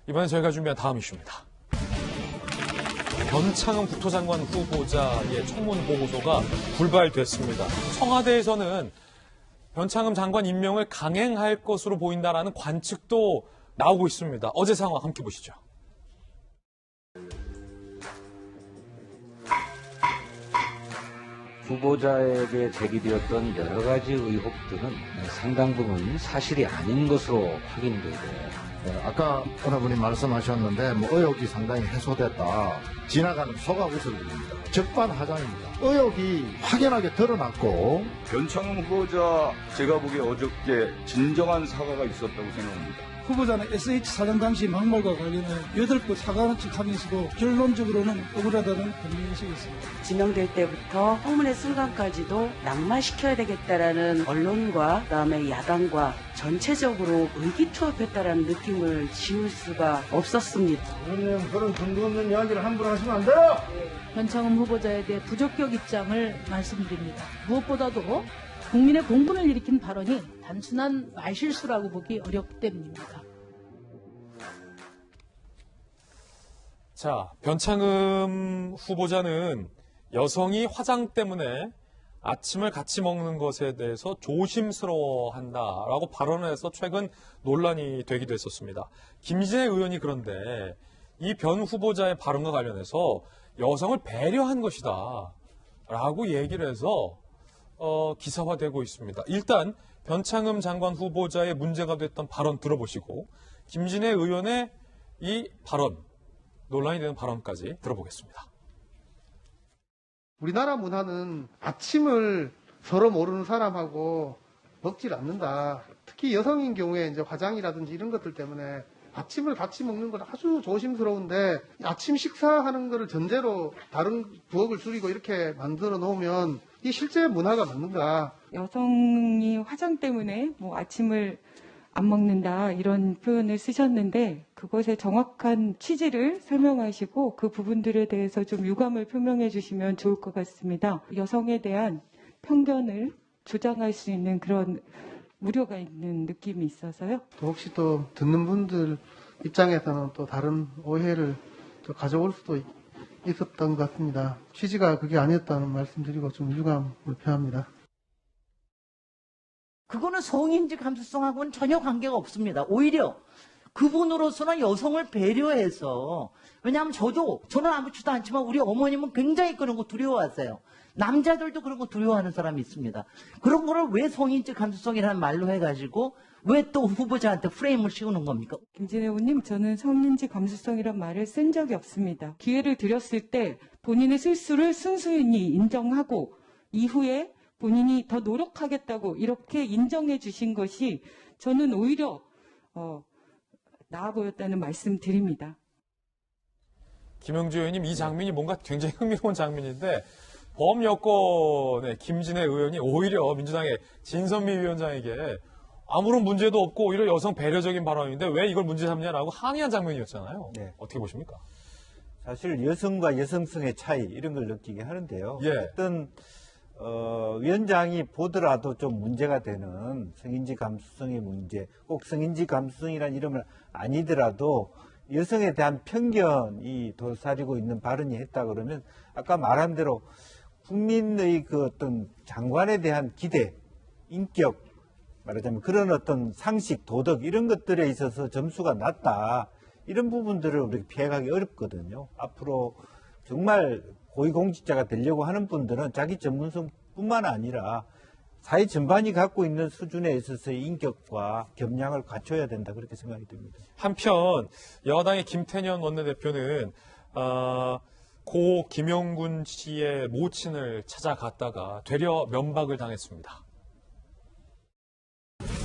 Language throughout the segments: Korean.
이번에 저희가 준비한 다음 이슈입니다. 변창흠 국토장관 후보자의 청문 보고서가 불발됐습니다. 청와대에서는 변창흠 장관 임명을 강행할 것으로 보인다라는 관측도 나오고 있습니다. 어제 상황 함께 보시죠. 후보자에게 제기되었던 여러 가지 의혹들은 상당 부분 사실이 아닌 것으로 확인되고, 아까 오늘분이 말씀하셨는데 의혹이 상당히 해소됐다. 지나가는 소가구슬입니다. 적반하장입니다. 의혹이 확연하게 드러났고, 변창흠 후보자 제가 보기에 어저께 진정한 사과가 있었다고 생각합니다. 후보자는 SH 사장 당시 막말과 관련해 8번 사과하는 척 하면서도 결론적으로는 억울하다는 변명의식이 있습니다. 지명될 때부터 청문회 순간까지도 낙마시켜야 되겠다라는 언론과 그다음에 야당과 전체적으로 의기투합했다라는 느낌을 지울 수가 없었습니다. 그런 근거 없는 이야기를 함부로 하시면 안 돼요! 변창흠 후보자에 대해 부적격 입장을 말씀드립니다. 무엇보다도 국민의 공분을 일으킨 발언이 단순한 말실수라고 보기 어렵기 때문입니다. 자, 변창흠 후보자는 여성이 화장 때문에 아침을 같이 먹는 것에 대해서 조심스러워한다라고 발언을 해서 최근 논란이 되기도 했었습니다. 김진애 의원이 그런데 이 변 후보자의 발언과 관련해서 여성을 배려한 것이다 라고 얘기를 해서 기사화되고 있습니다. 일단 변창흠 장관 후보자의 문제가 됐던 발언 들어보시고 김진애 의원의 이 발언, 논란이 되는 발언까지 들어보겠습니다. 우리나라 문화는 아침을 서로 모르는 사람하고 먹질 않는다. 특히 여성인 경우에 이제 화장이라든지 이런 것들 때문에 아침을 같이 먹는 건 아주 조심스러운데 아침 식사하는 거를 전제로 다른 부엌을 줄이고 이렇게 만들어 놓으면 이 실제 문화가 맞는가? 여성이 화장 때문에 아침을 안 먹는다 이런 표현을 쓰셨는데 그것의 정확한 취지를 설명하시고 그 부분들에 대해서 좀 유감을 표명해 주시면 좋을 것 같습니다. 여성에 대한 편견을 조장할 수 있는 그런 우려가 있는 느낌이 있어서요. 혹시 또 듣는 분들 입장에서는 또 다른 오해를 또 가져올 수도 있었던 것 같습니다. 취지가 그게 아니었다는 말씀드리고 좀 유감을 표합니다. 그거는 성인지 감수성하고는 전혀 관계가 없습니다. 오히려 그분으로서는 여성을 배려해서, 왜냐하면 저는 아무렇지도 않지만 우리 어머님은 굉장히 그런 거 두려워하세요. 남자들도 그런 거 두려워하는 사람이 있습니다. 그런 거를 왜 성인지 감수성이라는 말로 해가지고 왜 또 후보자한테 프레임을 씌우는 겁니까? 김진애 의원님, 저는 성인지 감수성이란 말을 쓴 적이 없습니다. 기회를 드렸을 때 본인의 실수를 순수히 인정하고 이후에 본인이 더 노력하겠다고 이렇게 인정해 주신 것이 저는 오히려 나아 보였다는 말씀 드립니다. 김영주 의원님, 이 장면이 뭔가 굉장히 흥미로운 장면인데 범여권의 김진애 의원이 오히려 민주당의 진선미 위원장에게 아무런 문제도 없고 오히려 여성 배려적인 발언인데 왜 이걸 문제 삼냐라고 항의한 장면이었잖아요. 네. 어떻게 보십니까? 사실 여성과 여성성의 차이 이런 걸 느끼게 하는데요. 예. 어떤 위원장이 보더라도 좀 문제가 되는 성인지 감수성의 문제, 꼭 성인지 감수성이라는 이름을 아니더라도 여성에 대한 편견이 도사리고 있는 발언이 했다 그러면 아까 말한 대로 국민의 그 어떤 장관에 대한 기대, 인격, 말하자면 그런 어떤 상식, 도덕 이런 것들에 있어서 점수가 낮다. 이런 부분들을 우리가 피해가기 어렵거든요. 앞으로 정말 고위공직자가 되려고 하는 분들은 자기 전문성뿐만 아니라 사회 전반이 갖고 있는 수준에 있어서의 인격과 겸양을 갖춰야 된다. 그렇게 생각이 듭니다. 한편 여당의 김태년 원내대표는 고 김용군 씨의 모친을 찾아갔다가 되려 면박을 당했습니다.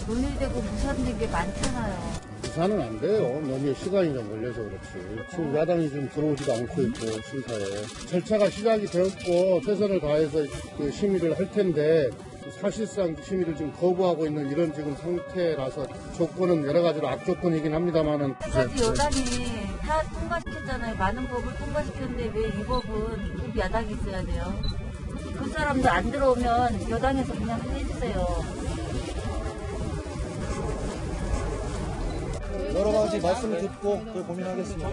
논의되고 무산된 게 많잖아요. 무산은 안 돼요. 너무 시간이 좀 걸려서 그렇지. 지금 야당이 좀 들어오지도 않고 있고 심사에. 절차가 시작이 되었고 최선을 다해서 그 심의를 할 텐데 사실상 심의를 지금 거부하고 있는 이런 지금 상태라서 조건은 여러 가지로 악조건이긴 합니다만은. 까지 여당이 다 통과시켰잖아요. 많은 법을 통과시켰는데 왜 이 법은 꼭 야당이 있어야 돼요? 그 사람들 안 들어오면 여당에서 그냥 해주세요. 여러 가지 말씀을 듣고 그 고민하겠습니다.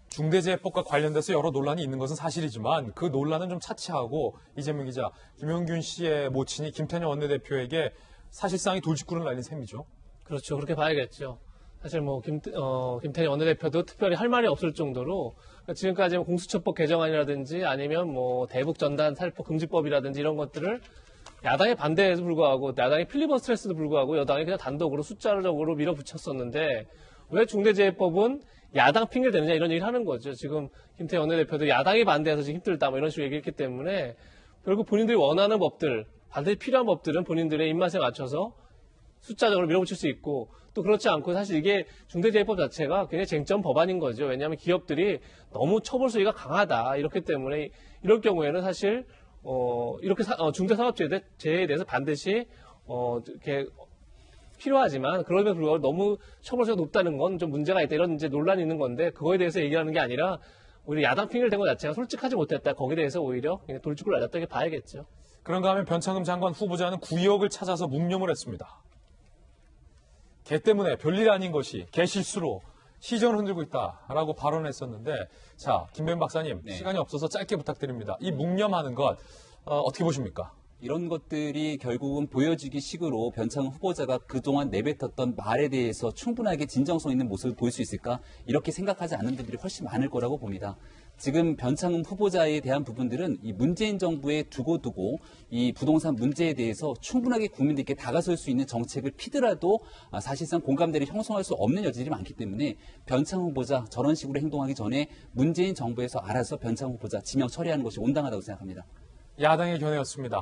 중대재해법과 관련돼서 여러 논란이 있는 것은 사실이지만 그 논란은 좀 차치하고 이재명 기자, 김용균 씨의 모친이 김태년 원내대표에게 사실상의 돌직구를 날린 셈이죠. 그렇죠. 그렇게 봐야겠죠. 사실 뭐 김태년 원내대표도 특별히 할 말이 없을 정도로 지금까지 공수처법 개정안이라든지 아니면 뭐 대북 전단 살포 금지법이라든지 이런 것들을 야당의 반대에도 불구하고 야당의 필리버스터에도 불구하고 여당이 그냥 단독으로 숫자적으로 밀어붙였었는데 왜 중대재해법은 야당 핑계를 대느냐 이런 얘기를 하는 거죠. 지금 김태년 원내대표도 야당이 반대해서 지금 힘들다 뭐 이런 식으로 얘기했기 때문에 결국 본인들이 원하는 법들, 반드시 필요한 법들은 본인들의 입맛에 맞춰서 숫자적으로 밀어붙일 수 있고 또 그렇지 않고 사실 이게 중대재해법 자체가 굉장히 쟁점 법안인 거죠. 왜냐하면 기업들이 너무 처벌 수위가 강하다. 이렇기 때문에 이럴 경우에는 사실 이렇게 중대산업재해에 대해서 반드시 이렇게 필요하지만 그럼에도 불구하고 너무 처벌수가 높다는 건 좀 문제가 있다. 이런 이제 논란이 있는 건데 그거에 대해서 얘기하는 게 아니라 오히려 야당 핑계를 댄 것 자체가 솔직하지 못했다. 거기에 대해서 오히려 그냥 돌직구를 날렸다 이렇게 봐야겠죠. 그런가 하면 변창흠 장관 후보자는 구역을 찾아서 묵념을 했습니다. 개 때문에 별일 아닌 것이 개 실수로 시정을 흔들고 있다라고 발언했었는데 자, 김弁박사님 시간이 없어서 짧게 부탁드립니다. 이 묵념하는 것 어떻게 보십니까? 이런 것들이 결국은 보여주기 식으로 변창흠 후보자가 그동안 내뱉었던 말에 대해서 충분하게 진정성 있는 모습을 보일 수 있을까? 이렇게 생각하지 않는 분들이 훨씬 많을 거라고 봅니다. 지금 변창흠 후보자에 대한 부분들은 이 문재인 정부에 두고두고 이 부동산 문제에 대해서 충분하게 국민들께 다가설 수 있는 정책을 피더라도 사실상 공감대를 형성할 수 없는 여지들이 많기 때문에 변창흠 후보자 저런 식으로 행동하기 전에 문재인 정부에서 알아서 변창흠 후보자 지명 처리하는 것이 온당하다고 생각합니다. 야당의 견해였습니다.